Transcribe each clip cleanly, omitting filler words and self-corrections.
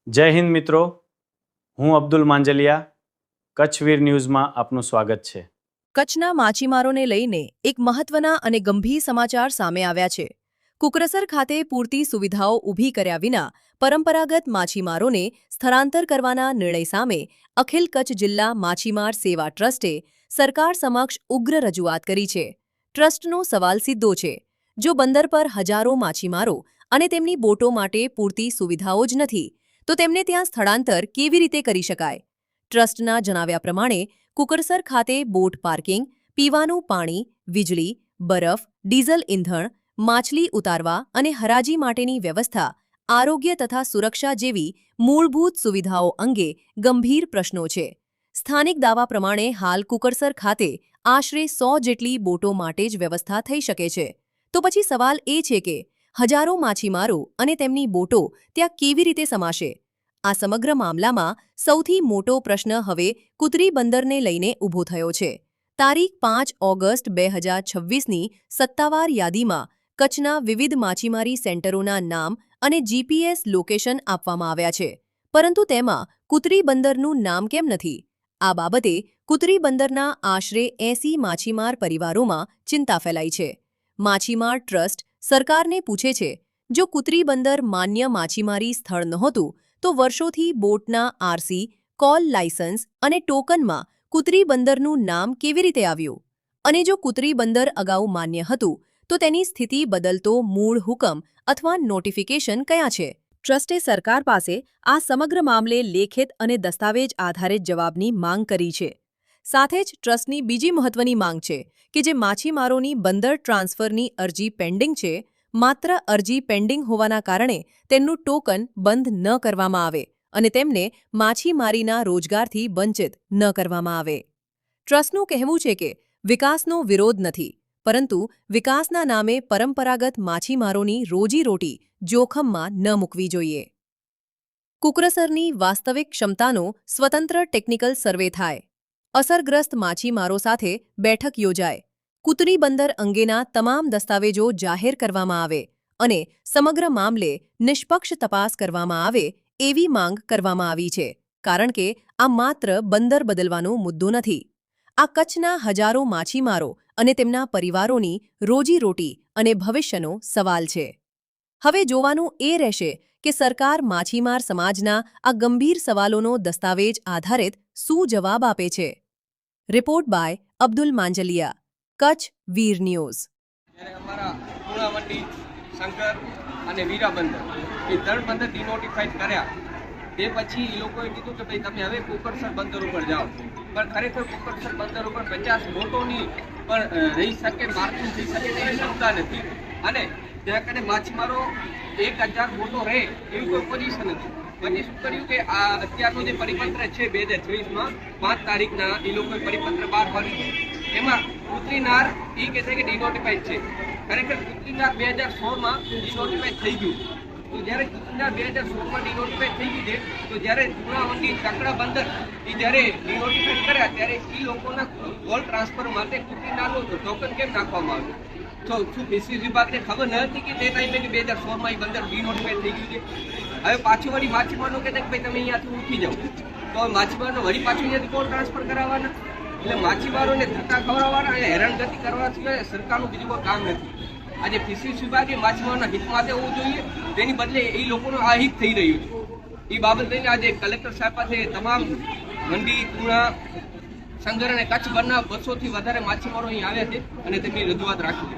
જય હિન્દ મિત્રો, હું અબ્દુલ માંજલિયા. કચ્છ વીર ન્યૂઝમાં આપનું સ્વાગત છે. કચ્છના માછીમારોને લઈને એક મહત્વના અને ગંભીર સમાચાર સામે આવ્યા છે. કુકરસર ખાતે પૂરતી સુવિધાઓ ઊભી કર્યા વિના પરંપરાગત માછીમારોને સ્થળાંતર કરવાના નિર્ણય સામે અખિલ કચ્છ જિલ્લા માછીમાર સેવા ટ્રસ્ટે સરકાર સમક્ષ ઉગ્ર રજૂઆત કરી છે. ટ્રસ્ટનો સવાલ સીધો છે: જો બંદર પર હજારો માછીમારો અને તેમની બોટો માટે પૂરતી સુવિધાઓ જ નથી, તો તેમને ત્યાં સ્થળાંતર કેવી રીતે કરી શકાય? ટ્રસ્ટના જણાવ્યા પ્રમાણે કુકરસર ખાતે બોટ પાર્કિંગ, પીવાનું પાણી, વીજળી, બરફ, ડીઝલ ઇંધણ, માછલી ઉતારવા અને હરાજી માટેની વ્યવસ્થા, આરોગ્ય તથા સુરક્ષા જેવી મૂળભૂત સુવિધાઓ અંગે ગંભીર પ્રશ્નો છે. સ્થાનિક દાવા પ્રમાણે હાલ કુકરસર ખાતે આશરે 100 જેટલી બોટો માટે જ વ્યવસ્થા થઈ શકે છે. તો પછી સવાલ એ છે કે હજારો માછીમારો અને તેમની બોટો ત્યાં કેવી રીતે સમાશે? આ સમગ્ર મામલામાં સૌથી મોટો પ્રશ્ન હવે કુતરી બંદરને લઈને ઊભો થયો છે. તારીખ 5 ઓગસ્ટ 2026ની સત્તાવાર યાદીમાં કચ્છના વિવિધ માછીમારી સેન્ટરોના નામ અને જીપીએસ લોકેશન આપવામાં આવ્યા છે, પરંતુ તેમાં કુતરી બંદરનું નામ કેમ નથી? આ બાબતે કુતરી બંદરના આશરે 80 માછીમાર પરિવારોમાં ચિંતા ફેલાઈ છે. માછીમાર ટ્રસ્ટ સરકારને પૂછે છે, જો કુતરી બંદર માન્ય માછીમારી સ્થળ નહોતું તો વર્ષોથી બોટના આરસી, કોલ લાયસન્સ અને ટોકનમાં કુતરી બંદરનું નામ કેવી રીતે આવ્યું? અને જો કુતરી બંદર અગાઉ માન્ય હતું, તો તેની સ્થિતિ બદલતો મૂળ હુકમ અથવા નોટિફિકેશન કયા છે? ટ્રસ્ટે સરકાર પાસે આ સમગ્ર મામલે લેખિત અને દસ્તાવેજ આધારિત જવાબની માંગ કરી છે. સાથે જ ટ્રસ્ટની બીજી મહત્વની માંગ છે કે જે માછીમારોની બંદર ટ્રાન્સફરની અરજી પેન્ડિંગ છે, માત્ર અરજી પેન્ડિંગ હોવાના કારણે તેમનું ટોકન બંધ ન કરવામાં આવે અને તેમને માછીમારીના રોજગારથી વંચિત ન કરવામાં આવે. ટ્રસ્ટનું કહેવું છે કે વિકાસનો વિરોધ નથી, પરંતુ વિકાસના નામે પરંપરાગત માછીમારોની રોજીરોટી જોખમમાં ન મૂકવી જોઈએ. કુકરસરની વાસ્તવિક ક્ષમતાનો સ્વતંત્ર ટેકનિકલ સર્વે થાય. અસરગ્રસ્ત માછીમારો સાથે બેઠક યોજાય. કુતરી બંદર અંગેના તમામ દસ્તાવેજો જાહેર કરવામાં આવે અને સમગ્ર મામલે નિષ્પક્ષ તપાસ કરવામાં આવે એવી માંગ કરવામાં આવી છે, કારણ કે આ માત્ર બંદર બદલવાનો મુદ્દો નથી. આ કચ્છના હજારો માછીમારો અને તેમના પરિવારોની રોજીરોટી અને ભવિષ્યનો સવાલ છે. હવે જોવાનું એ રહેશે કે સરકાર માછીમાર સમાજના આ ગંભીર સવાલોનો દસ્તાવેજ આધારિત શું જવાબ આપે છે. Report by Abdul Manjaliya, Kutch Veer news. અમારા પૂર્ણાવંડી, શંકર અને વીરા બંદર એ 3 બંદર ડિનોટિફાઈડ કર્યા. તે પછી એ લોકોએ કીધું કે ભાઈ તમે હવે કુકરસર બંદર ઉપર જાઓ. પણ ખરેખર કુકરસર બંદર ઉપર 50 બોટોની પણ રહી શકે, માર્કિંગ થઈ શકે તેવી ક્ષમતા નથી. અને ત્યાં કને માછીમારો 1000 બોટો રહે એવી કોઈ પોઝિશન નથી. પછી શું કર્યું કે આ અત્યારનો જે પરિપત્ર છે 2023માં 5 તારીખના એ લોકોએ પરિપત્ર બહાર પાડ્યું. એમાં કુતરીનાર એ કહે છે કે ડિનોટિફાઈડ છે. ખરેખર કુતરીનાર 2016માં ડિનોટિફાઈડ થઈ ગયું. તો જ્યારે કુતરીનાર 2016માં ડિનોટિફાઈડ થઈ ગયું છે, તો જ્યારે પૂર્ણાવંડી ચકડા બંદર એ જ્યારે ડિનોટિફાઈડ કર્યા ત્યારે એ લોકોના ગોલ્ડ ટ્રાન્સફર માટે કુતરીનારનું ટોકન કેમ નાખવામાં આવ્યું? તો શું ફિશરીઝ વિભાગને ખબર ન હતી કે તે ટાઈમે 2016માં એ બંદર ડિનોટિફાઈડ થઈ ગયું છે? હવે પાછું વળી માછીમારનું કહે છે કે ભાઈ તમે અહીંયાથી ઉઠી જાઓ, તો માછીમારનો વળી પાછું અહીંયાથી કોણ ટ્રાન્સફર કરાવવાના? એટલે માછીમારોને ધક્કા ખવડાવવાના અને હેરાનગતિ કરવા સિવાય સરકારનું બીજું કોઈ કામ નથી. આજે ફિશરીઝ વિભાગે માછીમારોના હિત માટે હોવું જોઈએ, તેની બદલે એ લોકોનું અહિત થઈ રહ્યું છે. એ બાબત લઈને આજે કલેક્ટર સાહેબ પાસે તમામ મંડી, પૂર્ણા, સંગર અને કચ્છભરના 200થી વધારે માછીમારો અહીં આવ્યા છે અને તેમની રજૂઆત રાખી છે.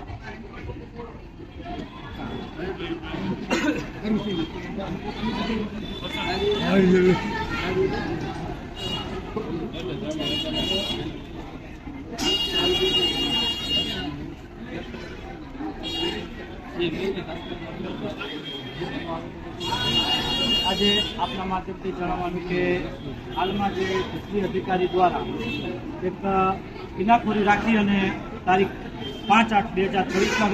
આજે આપના માધ્યમથી જણાવવાનું કે હાલમાં જે કૃષિ અધિકારી દ્વારા એક વિનાખોરી રાખી અને તારીખ 5/8/2023ના